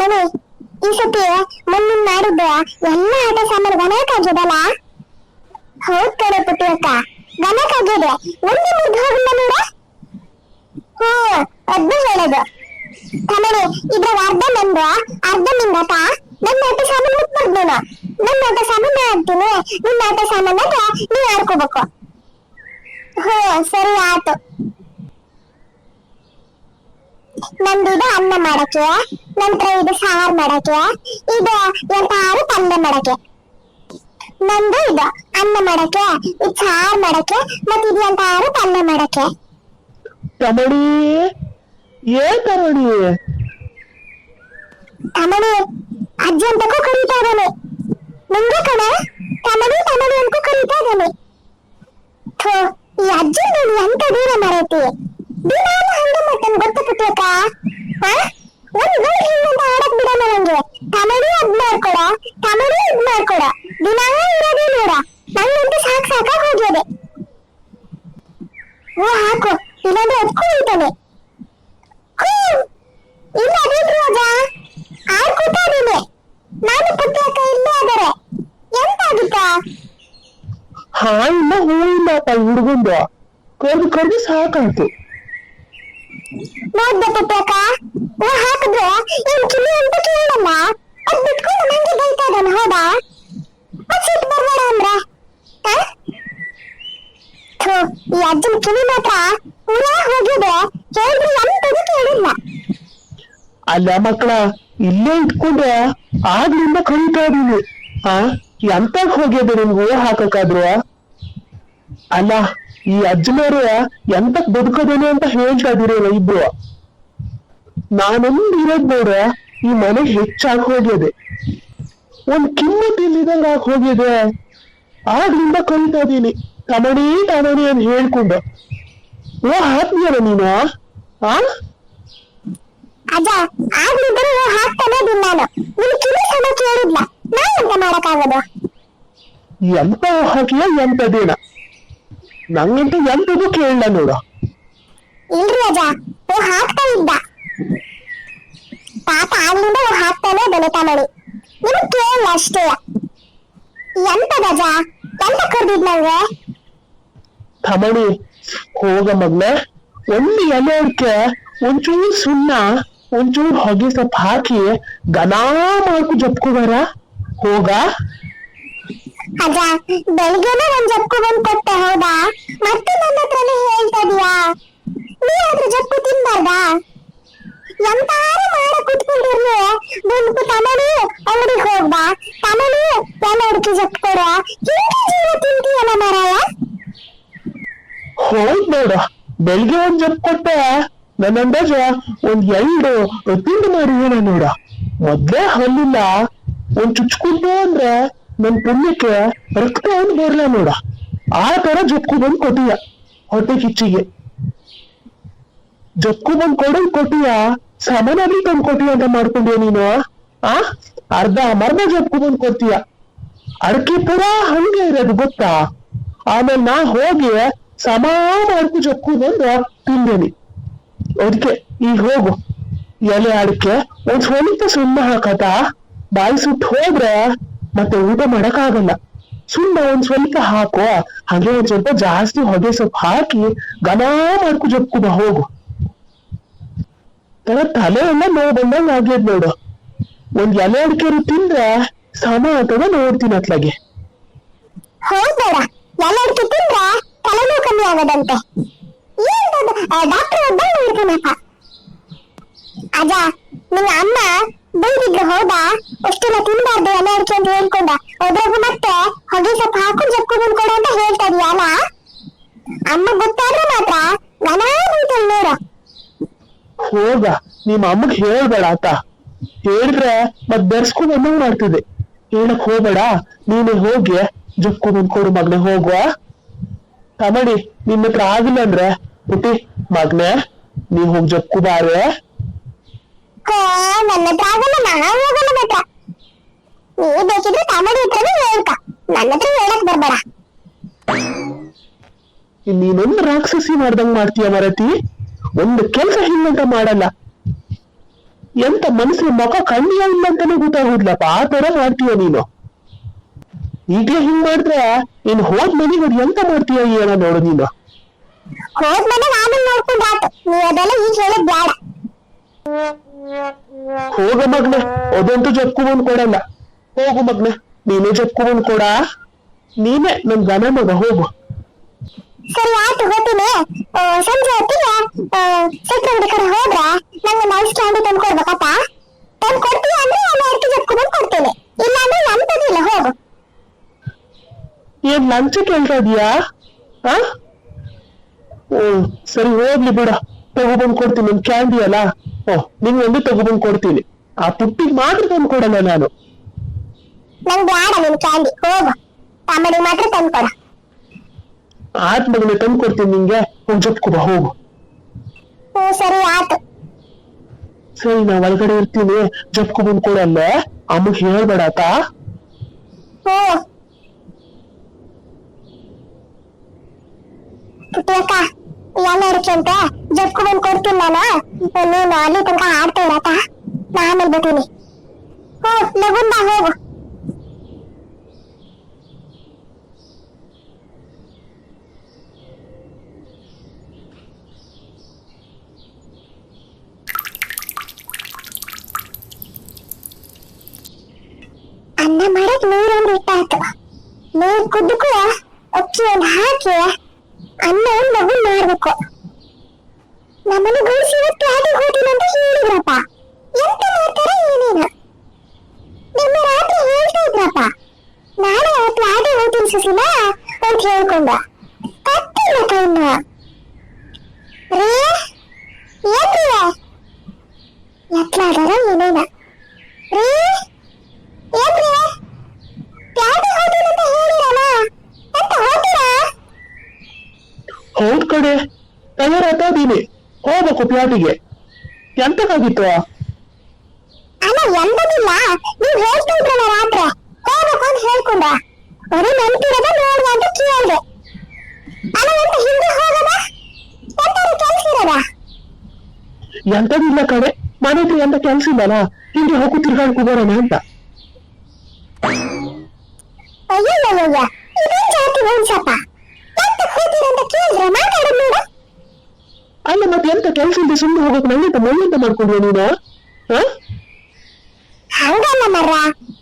ತಮ್ಮನಿ ಈ ಸತಿ ಮೊನ್ನಿನ್ ಮಾಡಿದ್ದ ಎಲ್ಲ ಆಟ ಸಾಮಾನು ಗಣಕಾಗ್ಯದಲ್ಲ. ಹೌದ್ ಕಡೆ ಪುಟ್ಟಿ ಅಕ್ಕ, ಗಣಕಾಗ್ಯದ ಒಂದು ಮುರ್ದು ಹೋಗಿಲ್ಲ ನೋಡ. ಅದ್ನ ಹೇಳೋದು ತಮ್ಮನಿ. ಇದ್ರಾಗ ಅರ್ಧ ನಂದು ಅರ್ಧ ನಿಂದಟ. ನನ್ನ ಆಟ ಸಾಮಾನು ಮುಟ್ಬಾರ್ದು ನೋಡು. ನನ್ನ ಆಟ ಸಾಮಾನು ನಾ ಆಡ್ತೀನಿ, ನಿನ್ನ ಆಟ ಸಾಮಾನು ನೀವ್ ಆಡ್ಕೋಬೇಕು. ಸರಿ ಆಯ್ತು. ನಂದು ಇದು ಅನ್ನ ಮಾಡಕ್ಕೆ, ನಂತರ ಇದು ಸಾರು ಮಾಡಕ್ಕೆ, ಇದು ಎಂತಾರು ಪಲ್ಯ ಮಾಡಕ್ಕೆ. ನಂದು ಇದು ಅನ್ನ ಮಾಡಕ್ಕೆ, ಇದು ಸಾರು ಮಾಡಕ್ಕೆ, ಮತ್ತೆ ಇದು ಎಂತಾರು ಪಲ್ಯ ಮಾಡಕ್ಕೆ. ತಮಣಿ ಏನ್ ತಮಣಿ? ತಮಣಿ ಅಜ್ಜಿ ಅಂತಕೂ ಕರೀತಾ ಇದ್ದಾನೆ. ನಿಂಗೆ ಕಣ ತಮಣಿ ತಮಣಿ ಅಂತಕೂ ಕರೀತಾ ಇದ್ದಾನೆ. ಈ ಅಜ್ಜಿ ನೋಡಿ ಎಂತ ದೂರ ಮರೈತಿ. ದಿನಾನು ಹಂಗೆ ಮಾಡ್ತಾನೆ ಗೊತ್ತ ಪುಟ್ಟಕ್ಕ. ಒಂದ್ ಗಂಟೆ ಹಿಂಗಂತ ಆಡಕ್ ಬಿಡಲ್ಲ ನಂಗೆ. ತಮಣಿ ಅದ್ ಮಾಡ್ಕೊಡ, ತಮಣಿ ಇದ್ ಮಾಡ್ಕೊಡ, ದಿನಾ ಇರೋದೇ ನೋಡ. ನಂಗಂತೂ ಸಾಕಾಗಿ ಹೋಗ್ಯದೆ. ಹಾಕು, ಇಲ್ಲಾಂದ್ರೆ ಎತ್ಕೊಂಡಿದ್ದಾನೆ. ಇಲ್ಲ ಅದೇನ್ರಿ ಅಜ್ಜ, ಆಡ್ಕೊತಾ ಇದೀನಿ. ನಾನು ಪುಟ್ಟಕ್ಕ ಇಲ್ಲೇ ಆದರೆ ಎಂತಾಗಿತ್ತ? ಇಲ್ಲ ಹೂ ಇಲ್ಲಪ್ಪ, ಹುಡುಗಂದು ಕರ್ದು ಕರ್ದು ಸಾಕಾಯ್ತು. ನೋಡ್ದೆ ಪುಟ್ಟಕ್ಕ, ಹಾಕಿದ್ರೆ ಏನ್ ಕಿಲಿ ಅಂತ ಕೇಳಲ್ಲ. ಅದ್ ಬಿಟ್ಕೊಂಡು ನಂಗೆ ಬೈತಾ ಇದ್ದಾನೆ. ಹೌದಾ? ಅದ್ ಸಿಟ್ಟು ಬರ್ಬೇಡ ಅಂದ್ರೆ ಈ ಅಜ್ಜನ ಕಿವಿ ಮಾತ್ರ ಹುಳ ಹೋಗಿದೆ. ಹೇಳಿದ್ರೆ ಎಂತದು ಕೇಳಿಲ್ಲ. ಅಲ್ಲ ಮಕ್ಕಳ, ಇಲ್ಲೇ ಇಟ್ಕೊಂಡ್ರೆ ಆಗ್ಲಿಂದ ಕಳೀತಾ ಇದೀನಿ. ಎಂತಾಗ ಹೋಗ್ಯದ ನಿಮ್ಗೆ ಹೂ ಹಾಕಕ್ಕಾದ್ರು? ಅಲ್ಲ, ಈ ಅಜ್ಜನವ್ರು ಎಂತಕ್ ಬದುಕೋದೇನೆ ಅಂತ ಹೇಳ್ತಾ ಇದೀರಲ್ಲ ಇಬ್ರು. ನಾನೊಂದು ಇರೋದ್ ನೋಡ್ರ ಈ ಮನೆ ಹೆಚ್ಚಾಗಿ ಹೋಗ್ಯದೆ. ಒಂದ್ ಕಿಮ್ಮತ್ ಇಲ್ಲಿದಂಗ ಆಗಿ ಹೋಗಿದೆ. ಆಗ್ಲಿಂದ ಕಳೀತಾ ಇದೀನಿ ತಮಣಿ ತಮಣಿ ಅಂತ ಹೇಳ್ಕೊಂಡು. ಓ ಹಾಕ್ತೀಯಲ್ಲ ನೀನು? ಅಜ್ಜ ಆಗ್ಲಿದ್ರು ಹಾಕ್ತಾನೆ ಇದ್ದೀನಿ ನಾನು. ನಿನ್ ಕಿವಿ ಸಮ ಕೇಳಿದ್ಲ, ನಾ ಎಂತ ಮಾಡಕ್ಕಾಗದು? ಎಂತ ಹಾಕಿಯ ಎಂತದೇನ? ನಂಗಂತೂ ಎಂತದು ಕೇಳಲ್ಲ ನೋಡು. ಇಲ್ರಿ ಅಜ್ಜ, ಹಾಕ್ತಾ ಇದ್ದ. ಪಾಪ ಆಗ್ಲಿಂದ ಹಾಕ್ತಾನೆ ಬೆಲೆ ತಮಣಿ. ನಿಮಗ್ ಕೇಳಲ್ಲ ಅಷ್ಟೇ. ಎಂತದಜ್ಜ, ಎಂತ ಕರ್ದಿದ್ ನಂಗೆ? ತಮಣಿ ಹೋಗ ಮಗ್ನೆ, ಒಂದು ಎಲೆ ಅಡಿಕೆ, ಒಂಚೂರು ಸುಣ್ಣ, ಒಂಚೂರು ಹೊಗೆ ಸೊಪ್ಪು ಹಾಕಿ ಗನಾ ಮಾಡ್ಕು ಜಪ್ಕೋಬಾರ ಹೋಗ. ಅಜ್ಜ ಬೆಳಿಗ್ಗೆನೆ ಒಂದ್ ಜಪ್ಪು ಬಂದ್ ಕೊಟ್ಟೆ. ಹೌದಾ? ಮತ್ತೆ ನನ್ನ ಹತ್ರನೇ ಹೇಳ್ತಾ ಇದೀಯಾ? ನೀವಾದ್ರೂ ಜಪ್ಪು ತಿನ್ಬಾರ್ದಾ? ಎಂತಾರು ಮಾಡ ಕುತ್ಕೊಂಡಿರ್ಲಿ, ಬಂದ್ಕು ತಮಣಿ ಅಂಗಡಿಗೆ ಹೋಗ್ಬಾ, ತಮಣಿ ಎಲ್ಲ ಅಡಿಕೆ ಜಪ್ಪು ಕೊಡ, ಹಿಂಗೆ ಜೀವ ತಿಂತೀಯಲ್ಲ ಮಾರಾಯ. ಹೋಗ್ ನೋಡು, ಬೆಳಿಗ್ಗೆ ಒಂದ್ ಜಪ್ ಕೊಟ್ಟೆ, ನನ್ನ ಅಂದಾಜ ಒಂದ್ 2 ತಿಂಡು ಮಾಡಿದೇನ ನೋಡ. ಮೊದ್ಲೇ ಹಲ್ಲಿಲ್ಲ, ಒಂದ್ ಚುಚ್ಕೊಂಡು ಅಂದ್ರೆ ನನ್ ಪುಣ್ಯಕ್ಕೆ ರಕ್ತ ಒಂದು ಬರ್ಲ ನೋಡ. ಆ ತರ ಜಪ್ಕು ಬಂದ್ ಕೊಟ್ಟಿಯ ಹೊಟ್ಟೆ ಕಿಚ್ಚಿಗೆ. ಜಪ್ಕು ಬಂದ್ ಕೊಟ್ಟಿಯ, ಸಾಮಾನಲ್ಲಿ ತಂದು ಕೊಟ್ಟಿಯ ಅಂತ ಮಾಡ್ಕೊಂಡ್ಯ ನೀನು. ಅರ್ಧ ಮರ್ಧ ಜಪ್ಕು ಬಂದ್ ಕೊಡ್ತೀಯ. ಅಡಕೆ ಪುರ ಹಂಗೆ ಇರೋದು ಗೊತ್ತಾ? ಆಮೇಲೆ ನಾ ಹೋಗಿ ಸಮ ಮಾಡ್ಕು ಜಪ್ಕು ಬಂದು ತಿಂದೇನಿ. ಅದಕ್ಕೆ ಈಗ ಹೋಗು, ಎಲೆ ಅಡಿಕೆ ಒಂದ್ ಸ್ವಲ್ಪ ಸುಣ್ಣ ಹಾಕತ, ಬಾಯಿ ಸುಟ್ಟು ಹೋದ್ರೆ ಮತ್ತೆ ಊಟ ಮಾಡಕ್ ಆಗಲ್ಲ. ಸುಣ್ಣ ಒಂದ್ ಸ್ವಲ್ಪ ಹಾಕೋ, ಹಾಗೆ ಒಂದ್ ಸ್ವಲ್ಪ ಜಾಸ್ತಿ ಹೊಗೆ ಸೊಪ್ಪು ಹಾಕಿ ಗನಾ ಮಾಡ್ಕು ಜಪ್ಕುದ ಹೋಗು. ತಲೆ ಎಲ್ಲ ನೋವು ಬಂದಂಗ ಆಗ್ಯದ ನೋಡು. ಒಂದ್ ಎಲೆ ಅಡಿಕೆ ತಿಂದ್ರೆ ಸಮ ಆಗ್ತದ ನೋಡ್ತೀನಿ ಅತ್ಲಾಗೆ. ಹೌದಾ? ಎಲ್ಲ ಅಡಿಕೆ ತಿಂದ್ರೆ ತಲೆನೋವು ಕಮ್ಮಿ ಆಗೋದಂತೆ. ಡಾಕ್ಟರ್ ಒಬ್ಬ ನೋಡ್ತಾನಪ್ಪ. ಅಜ್ಜ ನಿಮ್ಮ ಅಮ್ಮ ಬೈದಿದ್ರು. ಹೌದಾ? ಅಷ್ಟೆಲ್ಲ ತಿನ್ಬಾರ್ದು ಎಲ್ಲ ಅಡಿಕೆ ಅಂತ ಹೇಳ್ಕೊಂಡ, ಅದ್ರಾಗ ಮತ್ತೆ ಹೊಗೆ ಸೊಪ್ಪು ಹಾಕೊಂಡು ಜಪ್ಕೊಂಡು ಕೊಡ ಅಂತ ಹೇಳ್ತಾ ಇದೀಯಲ್ಲ. ಅಮ್ಮ ಗೊತ್ತಾದ್ರೆ ಮಾತ್ರ ಗನ ಬೈತಲ್ ನೋಡ. ಹೋಗ, ನಿಮ್ಮ ಅಮ್ಮಗ್ ಹೇಳ್ಬೇಡ ಆತ. ಹೇಳಿದ್ರೆ ಮತ್ ಬೆರ್ಸ್ಕೊಂಡ್ ಅಮ್ಮಂಗ್ ಮಾಡ್ತಿದೆ. ಹೇಳಕ್ ಹೋಗ್ಬೇಡ, ನೀನೆ ಹೋಗಿ ಜಪ್ಕೊಂಡ್ ಕೊಡು ಮಗ್ನೆ. ಹೋಗುವ ತಮಣಿ, ನಿನ್ನ ಹತ್ರ ಆಗಿಲ್ಲ ಅಂದ್ರೆ ಪುಟಿ ಮಗ್ನೆ ನೀ ಹೋಗಿ ಜಪ್ಕು ಬಾರೆ. ನನ್ನ ಹತ್ರ ಆಗಲ್ಲ, ನಾ ಹೋಗಲ್ಲ ಮಾತ್ರ. ನೀ ಬೇಕಿದ್ರೆ ತಮಣಿ ಹತ್ರನೇ ಹೇಳ್ಕ, ನನ್ನ ಹತ್ರ ಹೇಳಕ್ ಬರ್ಬೇಡ. ನೀನೊಂದು ರಾಕ್ಷಸಿ ಮಾಡ್ದಂಗ್ ಮಾಡ್ತೀಯ ಮರತಿ. ಒಂದು ಕೆಲ್ಸ ಹಿಂಗಂತ ಮಾಡಲ್ಲ. ಎಂತ ಮನಸ್ಸಿನ ಮುಖ ಕಣ್ಣಿಯ ಇಲ್ಲ ಅಂತಾನೆ ಗೊತ್ತಾಗುದಿಲ್ಲಪ್ಪ, ಆ ತರ ಮಾಡ್ತೀಯ ನೀನು. ಈಗಲೇ ಹಿಂಗ್ ಮಾಡಿದ್ರೆ ಇನ್ ಹೋದ್ ಮನೆಗೆ ಎಂತ ಮಾಡ್ತೀಯ ಹೇಳ ನೋಡು ನೀನು. ಹೋದ್ಮೇಲೆ ಆಮೇಲೆ ನೋಡ್ಕೊಂಡ್ ಆತು, ನೀವ್ ಅದೆಲ್ಲ ಈಗ ಹೇಳದ್ ಬೇಡ. ಹೋಗ ಮಗ್ನೆ, ಅದಂತೂ ಜಪ್ಕೊಂಡ್ ಕೊಡಲ್ಲ. ಹೋಗು ಮಗ್ನೆ, ನೀನೇ ಜಪ್ಕೊಂಡ್ ಕೊಡ. ನೀನೇ ನನ್ ಗನ ಮಗ, ಹೋಗು. ಸರಿ ಆಯ್ತು, ಹೋಗ್ತೀನಿ. ಸಂಜೆ ಹೊತ್ತಿಗೆ ಸೆಟ್ರಂಗಡಿ ಕಡೆ ಹೋದ್ರೆ ನಂಗೆ ನೈಸ್ ಕ್ಯಾಂಡಿ ತಂದು ಕೊಡ್ಬೇಕಪ್ಪ. ತಂದು ಕೊಡ್ತೀಯ ಅಂದ್ರೆ ನಾನು ಅಡಿಕೆ ಜಪ್ಕೊಂಡ್ ಕೊಡ್ತೇನೆ, ಇಲ್ಲ ಅಂದ್ರೆ ನಂತದಿಲ್ಲ. ಹೋಗು. ಏನ್ ಲಂಚ ಕೇಳ್ತಾ ಇದೀಯಾ? ಸರಿ ಹೋಗ್ಲಿ ಬಿಡ, ತಗೊಬಂದ್ ಕೊಡ್ತೀನಿ. ನನ್ ಕ್ಯಾಂಡಿ ಅಲ್ಲ, ನಿಂಗೊಂದು ತಗೊಬಂದ್ ಕೊಡ್ತೀನಿ. ಆ ಪುಟ್ಟಿಗೆ ಮಾತ್ರ ತಂದು ಕೊಡಲ್ಲ ನಾನು. ನಂಗೆ ಬೇಡ ನಿನ್ ಕ್ಯಾಂಡಿ, ಹೋಗು. ತಮ್ಮನಿಗೆ ಮಾತ್ರ ತಂದು ಕೊಡ. ಆತ್ ಮಗನೇ, ತಂದು ಕೊಡ್ತೀನಿ ನಿಂಗೆ. ಹೋಗಿ ಜಪ್ಕೊಬ, ಹೋಗು. ಸರಿ ಆಯ್ತು. ಸರಿ, ನಾ ಒಳಗಡೆ ಇರ್ತೀನಿ, ಜಪ್ಕೊಬಂದ್ ಕೊಡಲ್ಲ. ಅಮ್ಮಗೆ ಹೇಳ್ಬೇಡ ಆತಾ? ಪುಟ್ಟಿ ಅಕ್ಕ, ಎಲ್ಲ ಇರ್ಕಂತ ಜಪ್ಕೊಂಡ್ ಕೊಡ್ತೀನಿ ನಾನು. ನೀನು ಅಲ್ಲಿ ತನಕ ಆಡ್ತಾ ಇರತ್ತ, ನಾ ಆಮೇಲೆ ಬರ್ತೀನಿ. ಲಗುನ್ ಬಾ, ಹೋಗು. ಅನ್ನ ಮಾಡಕ್ ನೀರೊಂದು ಇಟ್ಟಾಯ್ತು. ನೀರ್ ಕುದ್ದಕ್ಕೂ ಅಕ್ಕಿ ಒಂದು ಹಾಕಿ ಅನ್ನ ಲಗು ಮಾಡ್ಬೇಕು. ನಮ್ಮನ್ನ ಗುಡಿಸಿ ಪ್ಲಾಟಿಗೆ ಹೋಗ್ತೀನಿ ಅಂತ ಹೇಳಿದ್ರಪ್ಪ. ಎಂತ ಮಾಡ್ತಾರ ಏನೇನು? ನಿನ್ನೆ ರಾತ್ರಿ ಹೇಳ್ತಾ ಇದ್ರಪ್ಪ, ನಾಳೆ ಪ್ಲಾಟಿಗೆ ಹೋಗ್ತೀನಿ ಸುಶೀಲ ಅಂತ ಹೇಳ್ಕೊಂಡ. ಕತ್ತಿಲ್ಲ ಕೈನ ರೇ, ಏನ್ರಿ ಎತ್ಲಾದಾರ ಏನೇನ ರೀ? ಏನ್ರಿ ಪ್ಲಾಟಿಗೆ ಹೋಗ್ತೀನಿ ಅಂತ ಹೇಳಿರಲ್ಲ, ಎಂತ ಹೋಗ್ತೀರಾ? ಹೌದ್ ಕಡೆ, ತಯಾರಾಗ್ತಾ ಇದೀನಿ, ಹೋಗ್ಬೇಕು ಪ್ಲಾಟಿಗೆ. ಎಂತಕ್ಕಾಗಿತ್ತು? ಅಲ್ಲ ಎಂತದಿಲ್ಲ, ನೀವ್ ಹೇಳ್ತಾ ಇದ್ರಲ್ಲ ರಾತ್ರಿ ಹೋಗ್ಬೇಕು ಅಂತ ಹೇಳ್ಕೊಂಡ. ಬರೀ ನೆನ್ಪಿರೋದ ನೋಡ್ದ ಅಂತ ಕೇಳ್ದೆ. ಅಲ್ಲ ಎಂತ ಹಿಂದೆ ಹೋಗದ, ಎಂತಾರು ಕೆಲ್ಸ ಇರೋದ? ಎಂತದಿಲ್ಲ ಕಡೆ, ಮನೆ ಹತ್ರ ಎಂತ ಕೆಲ್ಸ ಇಲ್ಲಲ್ಲ, ಹಿಂಗೆ ಹೋಗು ತಿರ್ಗಾಡ್ಕೊ ಬರೋಣ ಅಂತ. ಅಯ್ಯಯ್ಯಯ್ಯ, ಇದೇನ್ ಜಾತಿ ವಂಶಪ್ಪ? ಎಂತ ಹೋಗ್ತೀರ ಅಂತ ಕೇಳಿದ್ರೆ ಮಾತಾಡೋದು ನೋಡ. ಅಲ್ಲ ಮತ್ತೆ ಎಂತ ಕೆಲ್ಸ ಇಲ್ಲದೆ ಸುಮ್ಮನೆ ಹೋಗಕ್ ನಂಗೆಂತ ಮೈಯಂತ ಮಾಡ್ಕೊಂಡ್ಯ ನೀನು? ಹಂಗಲ್ಲ ಮರ್ರ,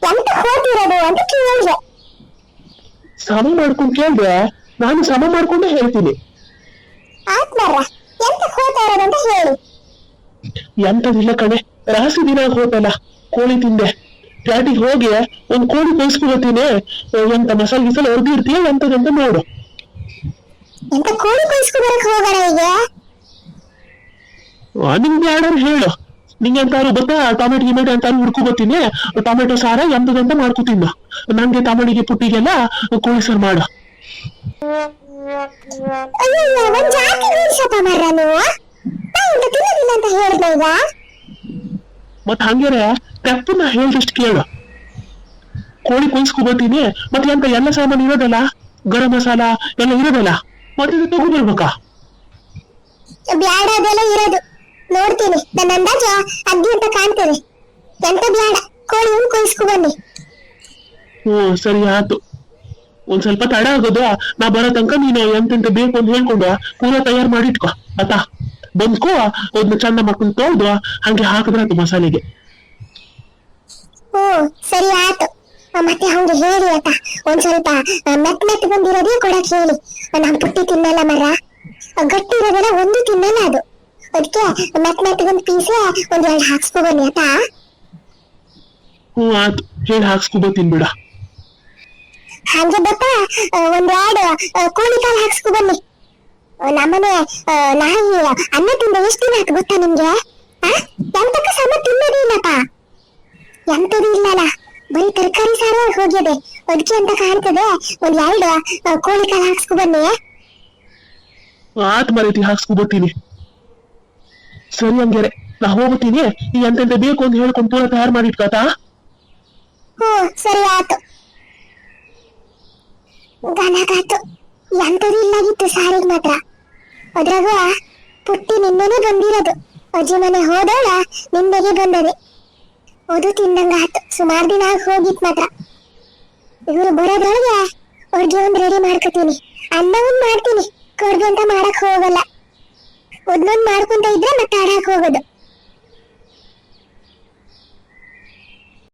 ಎಂತ ಹೋಗ್ತಿರೋದು ಅಂತ ಕೇಳಿದೆ. ಸಮ ಮಾಡ್ಕೊಂಡ್ ಕೇಳ್ದೆ, ನಾನು ಸಮ ಮಾಡ್ಕೊಂಡೇ ಹೇಳ್ತೀನಿ. ಆತ್ ಮರ್ರ, ಎಂತ ಹೋಗ್ತಾ ಇರೋದು ಅಂತ ಹೇಳಿ. ಎಂತದಿಲ್ಲ ಕಣೆ, ರಾಸಿ ದಿನ ಹೋತಲ್ಲ, ಕೋಳಿ ತಿಂದೆ. ಪ್ಲಾಟಿಗೆ ಹೋಗಿ ಒಂದ್ ಕೋಳಿ ಕೊಯ್ಸ್ಕೊಬತ್ತೀನಿ. ಎಂತ ಮಸಾಲೆ ಗಿಸಾಲ ಹೊರದಿ ಇರ್ತೀಯ ಎಂತದಂತ ನೋಡು. ಎಂತ ಕೋಳಿ ಕೊಯ್ಸ್ಕೊ ಬರಕ್ ಹೋಗೋಣ ಈಗ? ನಿಮ್ಗೆ ಯಾರು ಹೇಳು, ನಿಂಗೆ ಅಂತಾರು ಗೊತ್ತಾ? ಟೊಮೆಟೊ ಗಿಮೆಟೊ ಅಂತಾರು ಹುಡ್ಕೊ ಬತ್ತೀನಿ. ಟೊಮೆಟೊ ಸಾರ ಎಂತದಂತ ಮಾಡ್ಕೊತೀನ. ನಂಗೆ ಟೊಮೆಟಿಗೆ ಪುಟ್ಟಿಗೆಲ್ಲ ಕೋಳಿ ಸಾರು ಮಾಡು. ಅಯ್ಯಯ್ಯ, ಒಂದ್ ಜಾತಿ ವಂಶಪ್ಪ ಮರ್ರ ನೀವು. ನಾ ಇಂತ ತಿನ್ನೋದಿಲ್ಲ ಅಂತ ಹೇಳ್ದೆ ಈಗ. ಮತ್ ಹಂಗೇರೆ ತೆಪ್ಪನ್ನ ಹೇಳ್ದಷ್ಟು ಕೇಳು. ಕೋಳಿ ಕೊಯ್ಸ್ಕೊಬತ್ತೀನಿ, ಮತ್ತೆ ಎಂತ ಎಲ್ಲ ಸಾಮಾನು ಇರೋದಲ್ಲ, ಗರಂ ಮಸಾಲ ಎಲ್ಲ ಇರೋದಲ್ಲ, ಮತ್ತೆ ಇದು ತಗೊಂಡ್ಬರ್ಬೇಕಾ? ಬ್ಯಾಡ, ಅದೆಲ್ಲ ಇರೋದು ನೋಡ್ತೀನಿ. ನನ್ನ ಅಂದಾಜ ಅಗ್ಗಿ ಅಂತ ಕಾಣ್ತದೆ. ಎಂತ ಬ್ಯಾಡ, ಕೋಳಿ ಕೊಯ್ಸ್ಕೊ ಬನ್ನಿ. ಸರಿ ಆಯ್ತು. ಒಂದ್ ಸ್ವಲ್ಪ ತಡ ಆಗೋದು, ನಾ ಬರೋ ತನಕ ನೀನು ಎಂತೆಂತ ಬೇಕು ಅಂತ ಹೇಳ್ಕೊಂಡು ಪೂರಾ ತಯಾರು ಮಾಡಿಟ್ಕೊ ಆತಾ. ಬಂದ್ಕೋ, ಅದನ್ನ ಚಂದ ಮಾಡ್ಕೊಂಡು ತೊಳ್ದು ಹಂಗೆ ಹಾಕಿದ್ರಾತು ಮಸಾಲೆಗೆ. ಸರಿ ಆಯ್ತು. ಮತ್ತೆ ಹಂಗೆ ಹೇಳಿ ಆತ, ಒಂದ್ ಸ್ವಲ್ಪ ಮೆತ್ ಬಂದಿರೋದೇ ಕೊಡಕ್ ಹೇಳಿ. ನಮ್ ಪುಟ್ಟಿ ತಿನ್ನಲ್ಲ ಮರ, ಗಟ್ಟಿ ಇರೋದೆಲ್ಲ ಒಂದು ತಿನ್ನಲ್ಲ ಅದು. ಅದಕ್ಕೆ ಮೆತ್ತಗೊಂದು ಪೀಸೆ ಒಂದ್ 2 ಹಾಕ್ಸ್ಕೊ ಬನ್ನಿ ಆತಾ. ಆಯ್ತು, ಹೇಳಿ ಹಾಕ್ಸ್ಕೊಬತ್ತೀನಿ ಬಿಡ. ಹಂಗೆ ಬಪ್ಪ, ಒಂದ್ 2 ಕೋಳಿ ಕಾಲು ಹಾಕ್ಸ್ಕೊ ಬನ್ನಿ. ನಮ್ಮನೆ ನಾಯಿ ಅನ್ನ ತಿಂದ ಎಷ್ಟು ದಿನ ಆಯ್ತು ಗೊತ್ತಾ ನಿಮ್ಗೆ? ಎಂತಕ್ಕ ಸಮ ತಿನ್ನೋದೇ ಇಲ್ಲಪ್ಪ. ಎಂತದೂ ಇಲ್ಲಲ್ಲ, ಬರೀ ತರಕಾರಿ ಸಾರು ಹೋಗಿದೆ. ಅದಕ್ಕೆ ಅಂತ ಕಾಣ್ತದೆ. ಒಂದ್ 2 ಕೋಳಿ ಕಾಲು ಹಾಕ್ಸ್ಕೊ ಬನ್ನಿ. ಆತ್ ಮರೈತಿ, ಹಾಕ್ಸ್ಕೊಬತ್ತೀನಿ. ಸರಿ ಹಂಗಾರೆ ನಾ ಹೋಗ್ತೀನಿ. ಈ ಎಂತೆಂತ ಬೇಕು ಅಂತ ಹೇಳ್ಕೊಂಡು ಪೂರ ತಯಾರು ಮಾಡಿ ಇಟ್ಕಾತಾ. ಸರಿ ಆಯ್ತು. ಗನಗಾತು, ಎಂತದೂ ಇಲ್ಲಾಗಿತ್ತು ಸಾರಿಗೆ ಮಾತ್ರ. ಅದ್ರಾಗ ಪುಟ್ಟಿ ನಿನ್ನೆನೆ ಬಂದಿರೋದು. ಅಜ್ಜಿ ಮನೆ ಹೋದೋಳ ನಿಂದೆಗೆ ಬಂದದೆ. ಅದು ತಿಂದಂಗ ಆತು. ಸುಮಾರು ದಿನ ಆಗಿ ಹೋಗಿತ್ ಮಾತ್ರ. ಇವ್ರು ಬರೋದ್ರೊಳಗೆ ಅವ್ರಿಗೆ ಒಂದ್ ರೆಡಿ ಮಾಡ್ಕೊತೀನಿ. ಅನ್ನ ಒಂದ್ ಮಾಡ್ತೀನಿ, ಕಡ್ದು ಅಂತ ಮಾಡಕ್ ಹೋಗಲ್ಲ. ಒಂದೊಂದ್ ಮಾಡ್ಕೊಂತ ಇದ್ರೆ ಮತ್ತೆ ಆಡಾಕ್ ಹೋಗೋದು.